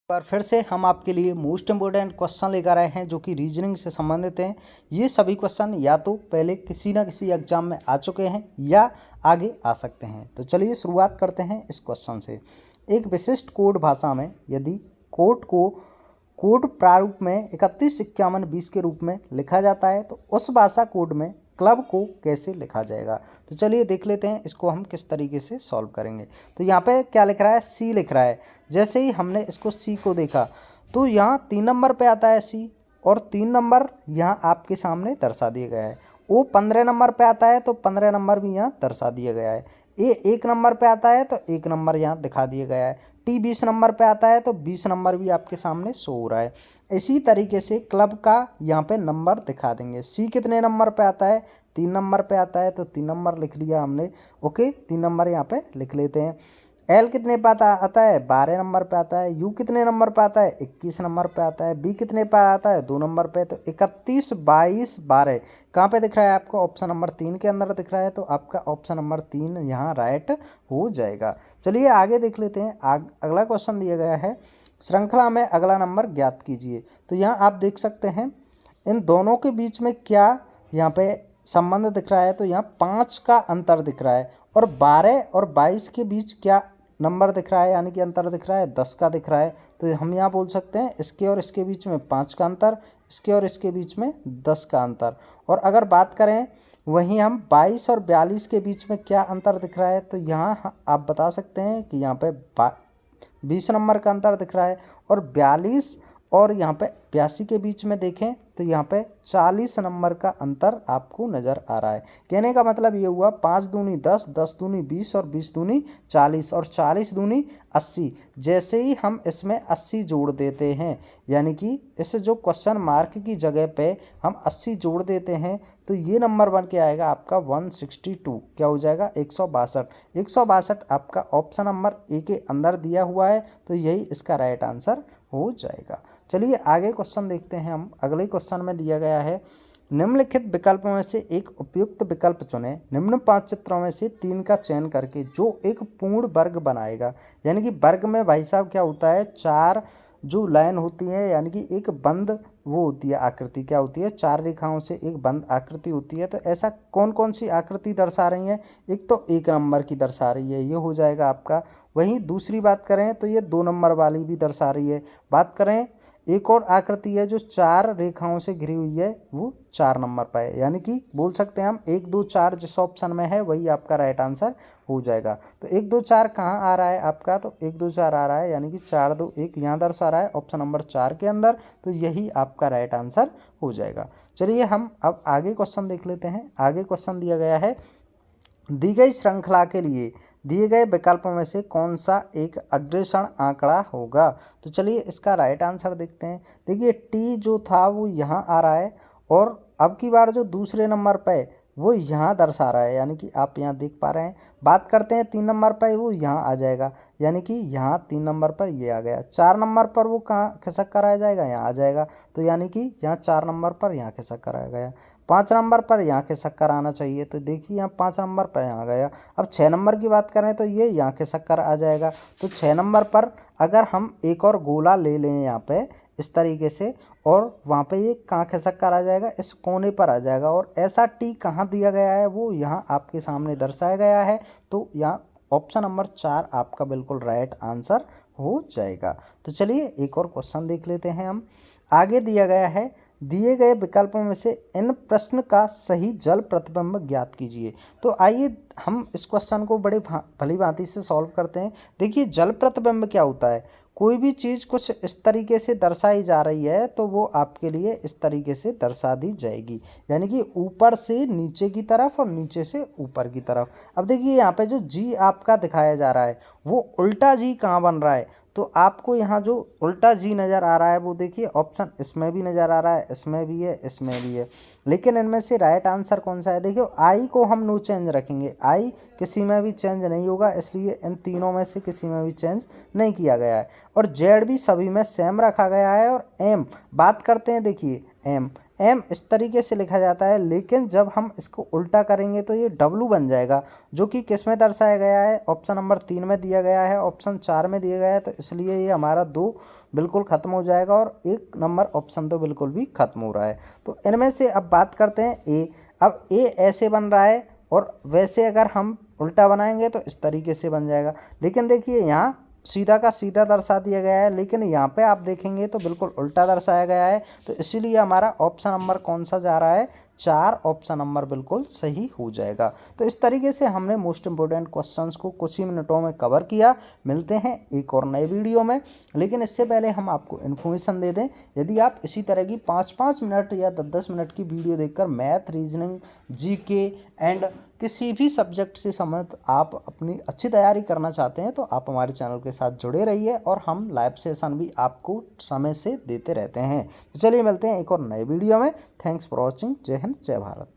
बार फिर से हम आपके लिए मोस्ट इम्पोर्टेंट क्वेश्चन लेकर आए हैं जो कि रीजनिंग से संबंधित हैं। ये सभी क्वेश्चन या तो पहले किसी ना किसी एग्जाम में आ चुके हैं या आगे आ सकते हैं। तो चलिए शुरुआत करते हैं इस क्वेश्चन से। एक विशिष्ट कोड भाषा में यदि कोड को कोड प्रारूप में 315120 के रूप में लिखा जाता है तो उस भाषा कोड में क्लब को कैसे लिखा जाएगा। तो चलिए देख लेते हैं इसको हम किस तरीके से सॉल्व करेंगे। तो यहाँ पे क्या लिख रहा है, सी लिख रहा है। जैसे ही हमने इसको सी को देखा तो यहाँ 3 नंबर पे आता है सी, और 3 नंबर यहाँ आपके सामने दर्शा दिया गया है। ओ 15 नंबर पे आता है तो 15 नंबर भी यहाँ दर्शा दिया गया है। ए 1 नंबर पे आता है तो 1 नंबर यहाँ दिखा दिया गया है। टी 20 नंबर पे आता है तो 20 नंबर भी आपके सामने शो हो रहा है। इसी तरीके से क्लब का यहाँ पे नंबर दिखा देंगे। सी कितने नंबर पे आता है, 3 नंबर पे आता है तो 3 नंबर लिख लिया हमने। ओके, 3 नंबर यहाँ पे लिख लेते हैं। एल कितने पे आता है, 12 नंबर पे आता है। यू कितने नंबर पे आता है, 21 नंबर पे आता है। बी कितने पे आता है, 2 नंबर पे। तो 31 22 12 कहाँ पे दिख रहा है आपको, ऑप्शन नंबर 3 के अंदर दिख रहा है। तो आपका ऑप्शन नंबर 3 यहाँ राइट हो जाएगा। चलिए आगे देख लेते हैं। अगला क्वेश्चन दिया गया है, श्रृंखला में अगला नंबर ज्ञात कीजिए। तो यहाँ आप देख सकते हैं इन दोनों के बीच में क्या यहाँ पे संबंध दिख रहा है। तो यहाँ 5 का अंतर दिख रहा है, और 12 और 22 के बीच क्या नंबर दिख रहा है, यानी कि अंतर दिख रहा है 10 का दिख रहा है। तो हम यहाँ बोल सकते हैं इसके और इसके बीच में 5 का अंतर, इसके और इसके बीच में 10 का अंतर। और अगर बात करें वहीं हम 22 और 42 के बीच में क्या अंतर दिख रहा है, तो यहाँ आप बता सकते हैं कि यहाँ पे 20 नंबर का अंतर दिख रहा है। और 42 और यहाँ पे 82 के बीच में देखें तो यहाँ पे 40 नंबर का अंतर आपको नज़र आ रहा है। कहने का मतलब ये हुआ 5 दूनी 10, 10 दूनी 20 और 20 दूनी 40 और 40 दूनी 80। जैसे ही हम इसमें 80 जोड़ देते हैं, यानी कि इस जो क्वेश्चन मार्क की जगह पे हम 80 जोड़ देते हैं, तो ये नंबर बन के आएगा आपका 162। क्या हो जाएगा, 162। 162 आपका ऑप्शन नंबर ए के अंदर दिया हुआ है, तो यही इसका राइट आंसर हो जाएगा। चलिए आगे क्वेश्चन देखते हैं हम। अगले क्वेश्चन में दिया गया है, निम्नलिखित विकल्पों में से एक उपयुक्त विकल्प चुनें। निम्न 5 चित्रों में से 3 का चयन करके जो एक पूर्ण वर्ग बनाएगा। यानी कि वर्ग में भाई साहब क्या होता है, 4 जो लाइन होती है, यानी कि एक बंद वो होती है आकृति, क्या होती है, 4 रेखाओं से एक बंद आकृति होती है। तो ऐसा कौन कौन सी आकृति दर्शा रही है, एक तो 1 नंबर की दर्शा रही है, ये हो जाएगा आपका। वहीं दूसरी बात करें तो ये 2 नंबर वाली भी दर्शा रही है। बात करें एक और आकृति है जो 4 रेखाओं से घिरी हुई है, वो 4 नंबर पर है। यानी कि बोल सकते हैं हम 1 2 4 जिस ऑप्शन में है वही आपका राइट आंसर हो जाएगा। तो 1 2 4 कहाँ आ रहा है आपका, तो 1 2 4 आ रहा है, यानी कि 4 2 1 यहाँ दर्शा रहा है ऑप्शन नंबर 4 के अंदर। तो यही आपका राइट आंसर हो जाएगा। चलिए हम अब आगे क्वेश्चन देख लेते हैं। आगे क्वेश्चन दिया गया है, दी गई श्रृंखला के लिए दिए गए विकल्पों में से कौन सा एक अग्रेषण आंकड़ा होगा। तो चलिए इसका राइट आंसर देखते हैं। देखिए टी जो था वो यहाँ आ रहा है, और अब की बार जो दूसरे नंबर पे वो यहाँ दर्शा रहा है, यानी कि आप यहाँ देख पा रहे हैं। बात करते हैं 3 नंबर पर, वो यहाँ आ जाएगा, यानी कि यहाँ 3 नंबर पर ये आ गया। 4 नंबर पर वो कहाँ खिसक कर आ जाएगा, यहाँ आ जाएगा। तो यानी कि यहाँ 4 नंबर पर यहाँ खिसक कर आ गया। 5 नंबर पर यहाँ खिसक कर आना चाहिए, तो देखिए यहाँ 5 नंबर पर यहाँ गया। अब 6 नंबर की बात करें तो ये यहाँ खिसक कर आ जाएगा। तो 6 नंबर पर अगर हम एक और गोला ले लें यहाँ पे इस तरीके से, और वहाँ पे ये कहाँ खिसक कर आ जाएगा, इस कोने पर आ जाएगा। और ऐसा टी कहाँ दिया गया है वो यहाँ आपके सामने दर्शाया गया है। तो यहाँ ऑप्शन नंबर 4 आपका बिल्कुल राइट आंसर हो जाएगा। तो चलिए एक और क्वेश्चन देख लेते हैं हम। आगे दिया गया है, दिए गए विकल्पों में से इन प्रश्न का सही जल प्रतिबिंब ज्ञात कीजिए। तो आइए हम इस क्वेश्चन को बड़े भली भांति से सॉल्व करते हैं। देखिए जल प्रतिबिंब क्या होता है, कोई भी चीज़ कुछ इस तरीके से दर्शाई जा रही है तो वो आपके लिए इस तरीके से दर्शा दी जाएगी, यानी कि ऊपर से नीचे की तरफ और नीचे से ऊपर की तरफ। अब देखिए यहाँ पे जो जी आपका दिखाया जा रहा है वो उल्टा जी कहाँ बन रहा है, तो आपको यहाँ जो उल्टा जी नज़र आ रहा है वो देखिए ऑप्शन इसमें भी नज़र आ रहा है, इसमें भी है, इसमें भी है। लेकिन इनमें से राइट आंसर कौन सा है, देखिए आई को हम नो चेंज रखेंगे, आई किसी में भी चेंज नहीं होगा, इसलिए इन तीनों में से किसी में भी चेंज नहीं किया गया है। और जेड भी सभी में सेम रखा गया है। और एम बात करते हैं, देखिए एम एम इस तरीके से लिखा जाता है, लेकिन जब हम इसको उल्टा करेंगे तो ये डब्लू बन जाएगा, जो कि किस में दर्शाया गया है, ऑप्शन नंबर 3 में दिया गया है, ऑप्शन 4 में दिया गया है। तो इसलिए ये हमारा 2 बिल्कुल ख़त्म हो जाएगा और 1 नंबर ऑप्शन तो बिल्कुल भी ख़त्म हो रहा है। तो इनमें से अब बात करते हैं ए। अब ए ऐसे बन रहा है और वैसे अगर हम उल्टा बनाएंगे तो इस तरीके से बन जाएगा। लेकिन देखिए यहाँ सीधा का सीधा दर्शा दिया गया है, लेकिन यहाँ पे आप देखेंगे तो बिल्कुल उल्टा दर्शाया गया है। तो इसीलिए हमारा ऑप्शन नंबर कौन सा जा रहा है, 4 ऑप्शन नंबर बिल्कुल सही हो जाएगा। तो इस तरीके से हमने मोस्ट इंपोर्टेंट क्वेश्चंस को कुछ ही मिनटों में कवर किया। मिलते हैं एक और नए वीडियो में, लेकिन इससे पहले हम आपको इन्फॉर्मेशन दे दें, यदि आप इसी तरह की 5-5 मिनट या 10-10 मिनट की वीडियो देखकर मैथ, रीजनिंग, जीके एंड किसी भी सब्जेक्ट से संबंधित आप अपनी अच्छी तैयारी करना चाहते हैं तो आप हमारे चैनल के साथ जुड़े रहिए और हम लाइव सेशन भी आपको समय से देते रहते हैं। तो चलिए मिलते हैं एक और नए वीडियो में। Thanks for watching. जय हिंद, जय भारत।